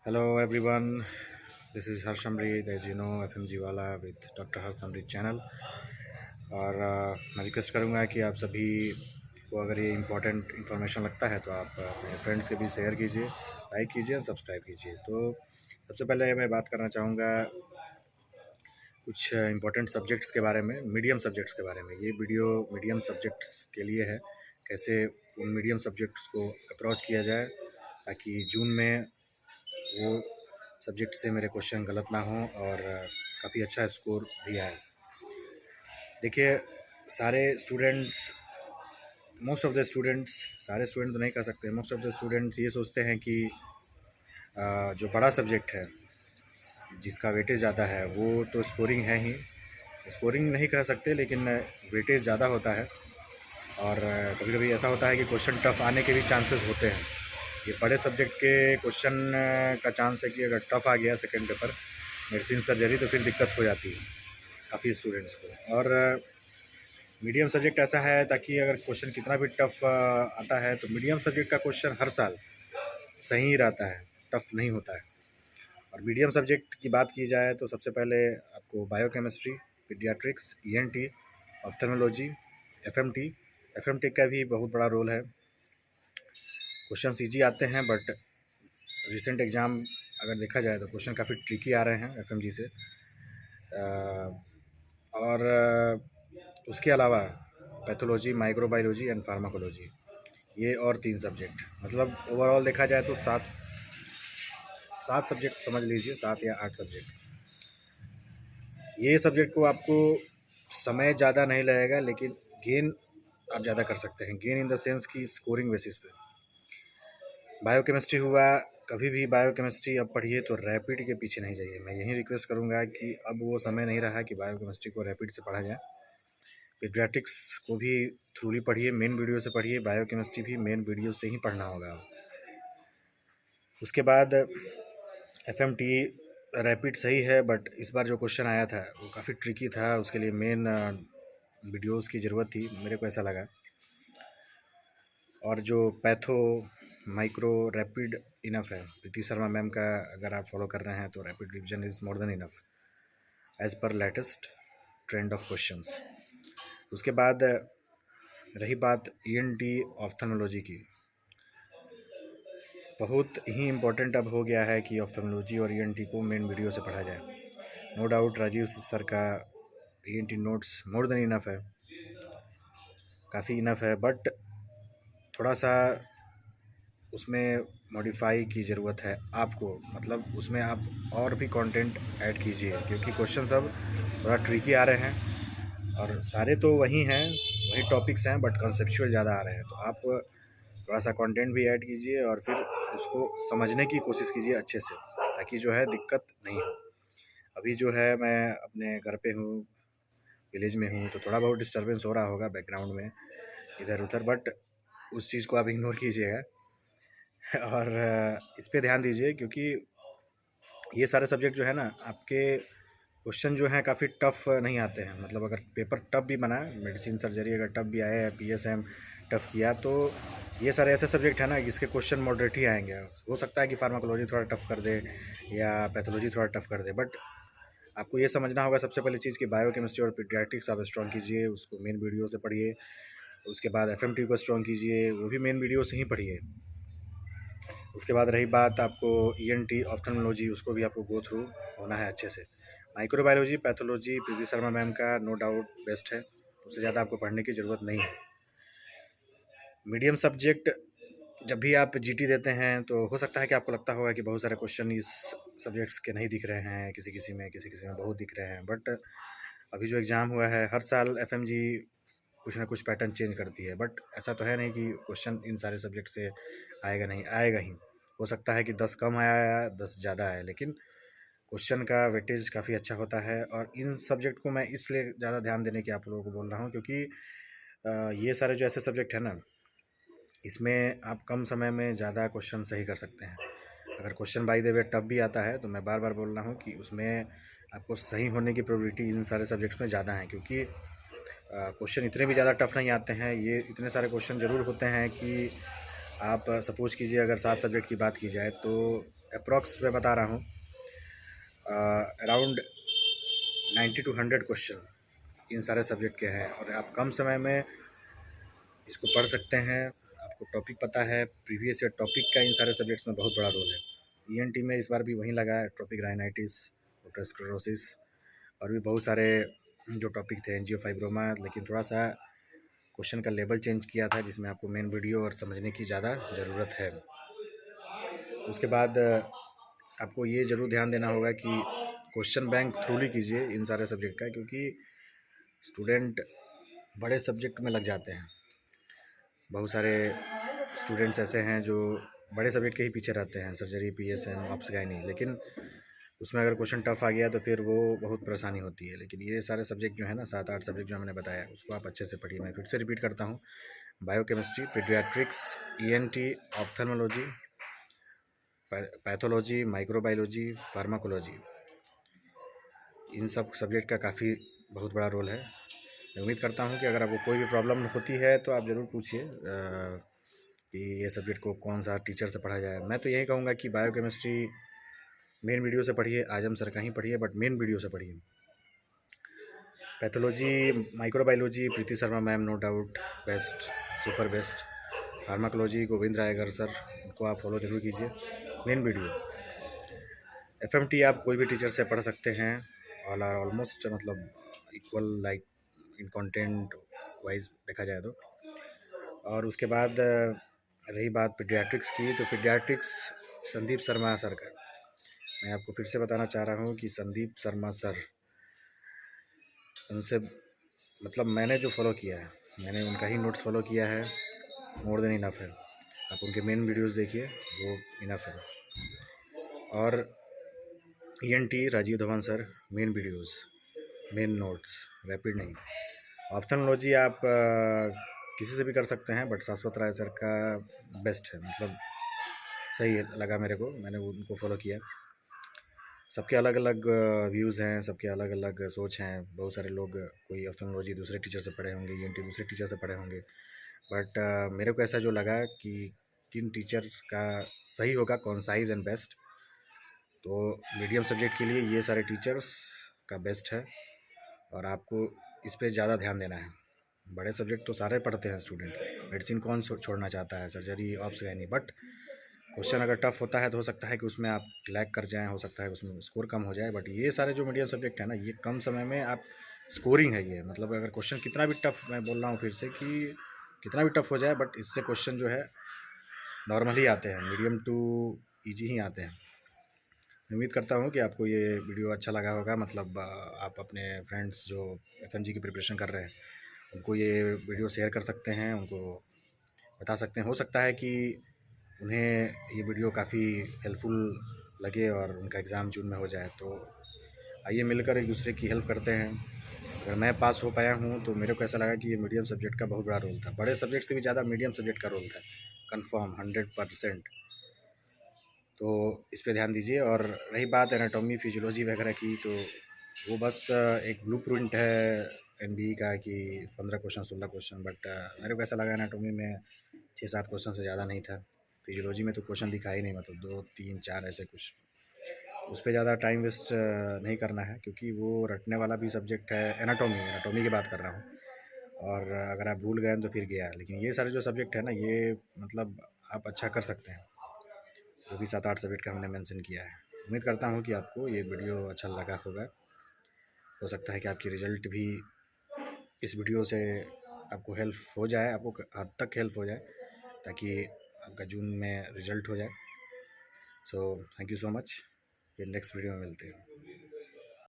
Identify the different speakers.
Speaker 1: Hello everyone, this is Harsh Amrit, as you know, FMG वाला with Dr. Harsh Amrit channel. और मैं request करूँगा कि आप सभी को अगर ये इम्पोर्टेंट इन्फॉर्मेशन लगता है तो आप अपने फ्रेंड्स के भी शेयर कीजिए, लाइक कीजिए और सब्सक्राइब कीजिए। तो सबसे पहले मैं बात करना चाहूँगा कुछ इम्पोर्टेंट सब्जेक्ट्स के बारे में, मीडियम सब्जेक्ट्स के बारे में। ये वीडियो मीडियम सब्जेक्ट्स के लिए है, कैसे उन मीडियम सब्जेक्ट्स को अप्रोच किया जाए ताकि जून में वो सब्जेक्ट से मेरे क्वेश्चन गलत ना हों और काफ़ी अच्छा स्कोर भी आए। देखिए, सारे students most of the students सारे स्टूडेंट तो नहीं कह सकते, मोस्ट ऑफ़ द स्टूडेंट्स ये सोचते हैं कि जो बड़ा सब्जेक्ट है जिसका वेटेज ज़्यादा है वो तो स्कोरिंग है ही, स्कोरिंग नहीं कह सकते लेकिन वेटेज ज़्यादा होता है। और कभी कभी ऐसा होता है कि क्वेश्चन टफ आने के भी चांसेस होते हैं। ये बड़े सब्जेक्ट के क्वेश्चन का चांस है कि अगर टफ आ गया सेकंड पेपर मेडिसिन सर्जरी तो फिर दिक्कत हो जाती है काफ़ी स्टूडेंट्स को। और मीडियम सब्जेक्ट ऐसा है ताकि अगर क्वेश्चन कितना भी टफ आता है तो मीडियम सब्जेक्ट का क्वेश्चन हर साल सही ही रहता है, टफ नहीं होता है। और मीडियम सब्जेक्ट की बात की जाए तो सबसे पहले आपको biochemistry, paediatrics, ENT, ophthalmology, FMT का भी बहुत बड़ा रोल है। क्वेश्चन ईजी आते हैं बट रिसेंट एग्ज़ाम अगर देखा जाए तो क्वेश्चन काफ़ी ट्रिकी आ रहे हैं एफएमजी से। और उसके अलावा पैथोलॉजी, माइक्रोबायोलॉजी एंड फार्माकोलॉजी, ये और 3 सब्जेक्ट, मतलब ओवरऑल देखा जाए तो 7 सब्जेक्ट समझ लीजिए, 7 या 8 सब्जेक्ट। ये सब्जेक्ट को आपको समय ज़्यादा नहीं लगेगा लेकिन गेन आप ज़्यादा कर सकते हैं। गेन इन द सेंस की स्कोरिंग बेसिस पे। बायोकेमिस्ट्री हुआ, कभी भी बायोकेमिस्ट्री अब पढ़िए तो रैपिड के पीछे नहीं जाइए। मैं यही रिक्वेस्ट करूंगा कि अब वो समय नहीं रहा कि बायोकेमिस्ट्री को रैपिड से पढ़ा जाए। पीडियाट्रिक्स को भी थ्रूली पढ़िए, मेन वीडियो से पढ़िए। बायोकेमिस्ट्री भी मेन वीडियो से ही पढ़ना होगा। उसके बाद एफएमटी रैपिड सही है बट इस बार जो क्वेश्चन आया था वो काफ़ी ट्रिकी था, उसके लिए मेन वीडियोज़ की ज़रूरत थी, मेरे को ऐसा लगा। और जो पैथो, माइक्रो, रैपिड इनफ है। प्रीति शर्मा मैम का अगर आप फॉलो कर रहे हैं तो rapid revision is more than enough as per latest trend of questions. उसके बाद रही बात ईएनटी ऑप्थेल्मोलॉजी की, बहुत ही इम्पोर्टेंट अब हो गया है कि ऑप्थेल्मोलॉजी और ईएनटी को मेन वीडियो से पढ़ा जाए। नो डाउट राजीव सर का ENT notes more than enough है, काफ़ी इनफ है, बट थोड़ा सा उसमें मॉडिफाई की ज़रूरत है आपको, मतलब उसमें आप और भी कंटेंट ऐड कीजिए क्योंकि क्वेश्चन सब थोड़ा ट्रिकी आ रहे हैं और सारे तो वही हैं, वही टॉपिक्स हैं बट कंसेप्चुअल ज़्यादा आ रहे हैं। तो आप थोड़ा सा कंटेंट भी ऐड कीजिए और फिर उसको समझने की कोशिश कीजिए अच्छे से, ताकि जो है दिक्कत नहीं हो। अभी जो है मैं अपने घर पे हूँ, विलेज में हूँ, तो थोड़ा बहुत डिस्टर्बेंस हो रहा होगा बैकग्राउंड में इधर उधर, बट उस चीज़ को आप इग्नोर कीजिएगा और इस पे ध्यान दीजिए क्योंकि ये सारे सब्जेक्ट जो है ना, आपके क्वेश्चन जो हैं काफ़ी टफ नहीं आते हैं। मतलब अगर पेपर टफ भी बना, मेडिसिन सर्जरी अगर टफ भी आया है, पीएसएम टफ किया, तो ये सारे ऐसे सब्जेक्ट हैं ना जिसके क्वेश्चन मॉडरेट ही आएंगे। हो सकता है कि फार्माकोलॉजी थोड़ा टफ कर दे या पैथोलॉजी थोड़ा टफ कर दे, बट आपको ये समझना होगा सबसे पहली चीज़ कि बायोकेमिस्ट्री और पीडियाट्रिक्स आप स्ट्रॉन्ग कीजिए, उसको मेन वीडियो से पढ़िए। उसके बाद एफएमटी को स्ट्रॉन्ग कीजिए, वो भी मेन वीडियो से ही पढ़िए। उसके बाद रही बात आपको ईएनटी ऑप्थेल्मोलॉजी, उसको भी आपको गो थ्रू होना है अच्छे से। माइक्रोबायोलॉजी, पैथोलॉजी प्रीति शर्मा मैम का नो डाउट बेस्ट है, उससे ज़्यादा आपको पढ़ने की ज़रूरत नहीं है। मीडियम सब्जेक्ट जब भी आप जीटी देते हैं तो हो सकता है कि आपको लगता होगा कि बहुत सारे क्वेश्चन इस सब्जेक्ट्स के नहीं दिख रहे हैं, किसी किसी में बहुत दिख रहे हैं, बट अभी जो एग्ज़ाम हुआ है, हर साल एफएमजी कुछ ना कुछ पैटर्न चेंज करती है, बट ऐसा तो है नहीं कि क्वेश्चन इन सारे सब्जेक्ट से आएगा नहीं, आएगा ही। हो सकता है कि 10 कम आया या 10 ज़्यादा आया, लेकिन क्वेश्चन का वेटेज काफ़ी अच्छा होता है। और इन सब्जेक्ट को मैं इसलिए ज़्यादा ध्यान देने की आप लोगों को बोल रहा हूँ क्योंकि ये सारे जो ऐसे सब्जेक्ट हैं ना, इसमें आप कम समय में ज़्यादा क्वेश्चन सही कर सकते हैं। अगर question by the way tough भी आता है तो मैं बार बार बोल रहा हूँ कि उसमें आपको सही होने की प्रोबेबिलिटी इन सारे सब्जेक्ट्स में ज़्यादा है, क्योंकि क्वेश्चन इतने भी ज़्यादा टफ नहीं आते हैं। ये इतने सारे क्वेश्चन ज़रूर होते हैं कि आप सपोज़ कीजिए अगर 7 सब्जेक्ट की बात की जाए तो अप्रॉक्स मैं बता रहा हूँ, अराउंड 90 to 100 क्वेश्चन इन सारे सब्जेक्ट के हैं, और आप कम समय में इसको पढ़ सकते हैं। आपको टॉपिक पता है, प्रीवियस ईयर टॉपिक का इन सारे सब्जेक्ट्स में बहुत बड़ा रोल है। ईएनटी में इस बार भी वहीं लगा है, ट्रॉपिक राइनाइटिस, ओटोस्क्लेरोसिस, और भी बहुत सारे जो टॉपिक थे, एंजियोफाइब्रोमा, लेकिन थोड़ा सा क्वेश्चन का लेवल चेंज किया था, जिसमें आपको मेन वीडियो और समझने की ज़्यादा ज़रूरत है। उसके बाद आपको ये ज़रूर ध्यान देना होगा कि क्वेश्चन बैंक थ्रूली कीजिए इन सारे सब्जेक्ट का, क्योंकि स्टूडेंट बड़े सब्जेक्ट में लग जाते हैं। बहुत सारे स्टूडेंट्स ऐसे हैं जो बड़े सब्जेक्ट के ही पीछे रहते हैं, सर्जरी, पीएसएम, ऑप्स, गायनी, लेकिन उसमें अगर क्वेश्चन टफ आ गया तो फिर वो बहुत परेशानी होती है। लेकिन ये सारे सब्जेक्ट जो है ना, 7-8 सब्जेक्ट जो मैंने बताया, उसको आप अच्छे से पढ़िए। मैं फिर से रिपीट करता हूँ, biochemistry, paediatrics, ENT, ophthalmology, pathology, microbiology, pharmacology, इन सब सब्जेक्ट का काफ़ी बहुत बड़ा रोल है। मैं उम्मीद करता हूँ कि अगर आपको कोई भी प्रॉब्लम होती है तो आप ज़रूर पूछिए कि ये सब्जेक्ट को कौन सा टीचर से पढ़ा जाए। मैं तो यही कहूँगा कि बायोकेमिस्ट्री मेन वीडियो से पढ़िए, आजम सर का ही पढ़िए, बट मेन वीडियो से पढ़िए। Pathology, microbiology, Preeti Sharma ma'am, no doubt best, super best. Pharmacology, Govind Raigar sir, उनको आप फॉलो जरूर कीजिए, मेन वीडियो। एफएमटी आप कोई भी टीचर से पढ़ सकते हैं, ऑल आर ऑलमोस्ट मतलब equal, like in content wise देखा जाए तो। और उसके बाद रही बात पीडियाट्रिक्स की, तो पीडियाट्रिक्स संदीप शर्मा सर का मैं आपको फिर से बताना चाह रहा हूँ कि संदीप शर्मा सर, उनसे मतलब मैंने जो फॉलो किया है, मैंने उनका ही नोट्स फॉलो किया है, मोर देन इनफ है। आप उनके मेन वीडियोस देखिए, वो इनफ है। और ENT Rajeev Dhawan sir, main videos, main notes, rapid नहीं। ऑप्थेल्मोलॉजी आप किसी से भी कर सकते हैं, बट शाश्वत राय सर का बेस्ट है, मतलब सही लगा मेरे को, मैंने उनको फॉलो किया। सबके अलग अलग व्यूज़ हैं, सबके अलग अलग सोच हैं। बहुत सारे लोग कोई ऑप्थेल्मोलॉजी दूसरे टीचर से पढ़े होंगे, ईएनटी दूसरे टीचर से पढ़े होंगे, बट मेरे को ऐसा जो लगा कि किन टीचर का सही होगा, कॉन्साइज एंड बेस्ट, तो मीडियम सब्जेक्ट के लिए ये सारे टीचर्स का बेस्ट है, और आपको इस पर ज़्यादा ध्यान देना है। बड़े सब्जेक्ट तो सारे पढ़ते हैं स्टूडेंट, मेडिसिन कौन छोड़ना चाहता है, surgery, ops, gynae, but question अगर टफ होता है तो हो सकता है कि उसमें आप लैग कर जाएं, हो सकता है उसमें स्कोर कम हो जाए। बट ये सारे जो मीडियम सब्जेक्ट है ना, ये कम समय में आप स्कोरिंग है ये, मतलब अगर क्वेश्चन कितना भी टफ, मैं बोल रहा हूँ फिर से कि कितना भी टफ हो जाए, बट इससे क्वेश्चन जो है नॉर्मल ही आते हैं, मीडियम टू ईजी ही आते हैं। उम्मीद करता हूँ कि आपको ये वीडियो अच्छा लगा होगा, मतलब आप अपने फ्रेंड्स जो एफएमजी की प्रिपरेशन कर रहे हैं, उनको ये वीडियो शेयर कर सकते हैं, उनको बता सकते हैं। हो सकता है कि उन्हें ये वीडियो काफ़ी हेल्पफुल लगे और उनका एग्ज़ाम जून में हो जाए। तो आइए मिलकर एक दूसरे की हेल्प करते हैं। अगर मैं पास हो पाया हूँ तो मेरे को ऐसा लगा कि ये मीडियम सब्जेक्ट का बहुत बड़ा रोल था, बड़े सब्जेक्ट से भी ज़्यादा मीडियम सब्जेक्ट का रोल था, कंफर्म 100%। तो इस पे ध्यान दीजिए। और रही बात एनाटॉमी, फिजियोलॉजी वगैरह की, तो वो बस एक ब्लूप्रिंट है एमबीई का कि 15 क्वेश्चन 16 क्वेश्चन, बट मेरे को ऐसा लगा एनाटॉमी में 6-7 क्वेश्चन से ज़्यादा नहीं था। फिजियोलॉजी में तो क्वेश्चन दिखा ही नहीं, मतलब 2, 3, 4 ऐसे कुछ। उस पर ज़्यादा टाइम वेस्ट नहीं करना है, क्योंकि वो रटने वाला भी सब्जेक्ट है। एनाटॉमी की बात कर रहा हूँ, और अगर आप भूल गए तो फिर गया। लेकिन ये सारे जो सब्जेक्ट है ना, ये मतलब आप अच्छा कर सकते हैं, जो भी 7-8 सब्जेक्ट का हमने मेंशन किया है। उम्मीद करता हूँ कि आपको ये वीडियो अच्छा लगा होगा। हो सकता है कि आपकी रिज़ल्ट भी इस वीडियो से आपको हेल्प हो जाए, आपको हद तक हेल्प हो जाए, ताकि आपका जून में रिज़ल्ट हो जाए। So thank you so much, फिर नेक्स्ट वीडियो में मिलते हैं।